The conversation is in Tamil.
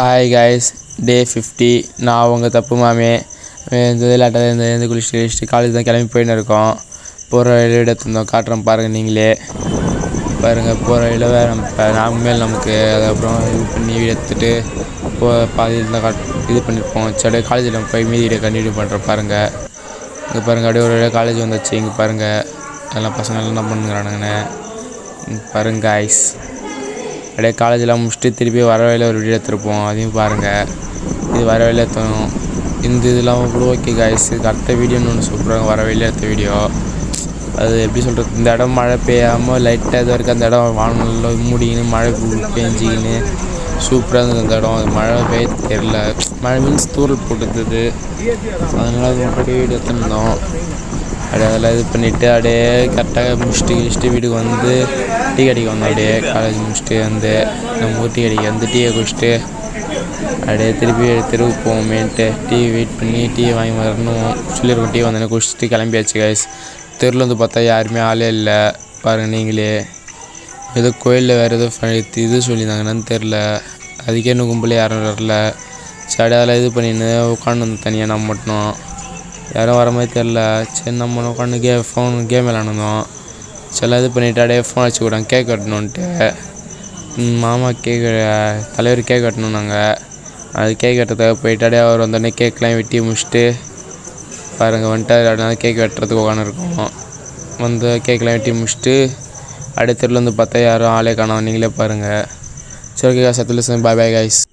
ஹாய் காய்ஸ், டே 50. நான் உங்கள் தப்பு மாமே. இந்த விளையாட்டை குளிச்சுட்டு காலேஜ் தான் கிளம்பி போயின்னு இருக்கோம். போகிற வழியில் எடுத்துருந்தோம், காட்டுறோம் பாருங்கள். நீங்களே பாருங்கள். போகிற வழியில் வேறு மேல் நமக்கு அதுக்கப்புறம் இது பண்ணி வீடு எடுத்துகிட்டு பாதி இதில் இது பண்ணியிருப்போம். சரி, காலேஜில் போய் மீதி வீடியோ கண்டினியூ பண்ணுறோம் பாருங்கள். இங்கே பாருங்கள், அப்படியே ஒரு காலேஜ் வந்துச்சு. இங்கே பாருங்கள், எல்லாம் பசங்கள்லாம் என்ன பண்ணுங்கிறானுங்கன்னு பாருங்கள் காய்ஸ். அப்படியே காலேஜெலாம் முடிச்சுட்டு திருப்பி வர வழியில் ஒரு வீடியோ எடுத்துருப்போம், அதையும் பாருங்கள். இது வர வழியில் எடுத்தோம். இந்த இதெல்லாம் கூட ஓகே காய்ஸ். அடுத்த வீடியோன்னு ஒன்று சூப்பராக வர வழியில் எடுத்த வீடியோ. அது எப்படி சொல்கிறது, இந்த இடம் மழை பெய்யாமல் லைட்டாக இது வரைக்கும் அந்த இடம் வானலில் மூடிக்கின்னு மழை பெஞ்சிக்கின்னு சூப்பராக இருந்தது அந்த இடம். அது மழை பெய்ய தெரில, மழை மீன்ஸ் தூரல் போட்டுருந்தது. அதனால் அது மட்டும் வீடியோ எடுத்துருந்தோம். அப்படியே அதெல்லாம் இது பண்ணிவிட்டு அப்படியே கரெக்டாக முடிச்சுட்டு வீட்டுக்கு வந்து டீ கடைக்கு வந்தோம். அப்படியே காலேஜ் முடிச்சுட்டு வந்து நம்ம ஊர் டீ கடைக்கு வந்து டீயை குடிச்சிட்டு அப்படியே திருப்பி தெருவுக்கு போவோமேன்ட்டு டீ வெயிட் பண்ணி டீ வாங்கி வரணும் சொல்லியிருக்கோம். டீ வந்தோடனே குடிச்சிட்டு கிளம்பியாச்சு கைஸ். தெருவில் வந்து பார்த்தா யாருமே ஆளே இல்லை பாருங்கள் நீங்களே. ஏதோ கோயிலில் வேறு ஏதோ இது சொல்லியிருந்தாங்கன்னு தெரில. அதுக்கே இன்னும் கும்பலே யாரும் வரல. சரி, அதெல்லாம் இது பண்ணின்னு உட்காந்து வந்து தனியாக நம்ம மட்டும் யாரும் வர மாதிரி தெரில. சரி, நம்ம உட்காந்து கேம் விளாண்டுருந்தோம். சில இது பண்ணிவிட்டு அப்படியே ஃபோன் வச்சு விடாங்க கேக் வெட்டணுன்ட்டு. மாமா தலைவர் கேக் வெட்டணும். நாங்கள் அது கேக் வெட்டுறதுக்காக போயிட்டு அப்படியே அவர் வந்தோடனே கேக்லாம் வெட்டி முடிச்சுட்டு பாருங்கள் வந்துட்டு அதனால கேக் வெட்டுறதுக்கு உட்காந்துருக்கோம். வந்து கேக்லாம் வெட்டி முடிச்சுட்டு அப்படியே தெருவில் வந்து பார்த்தா யாரும் ஆளே காணோம். நீங்களே பாருங்கள். சரி, ஓகே காய்ஸ், பாய் பாய் காய்ஸ்.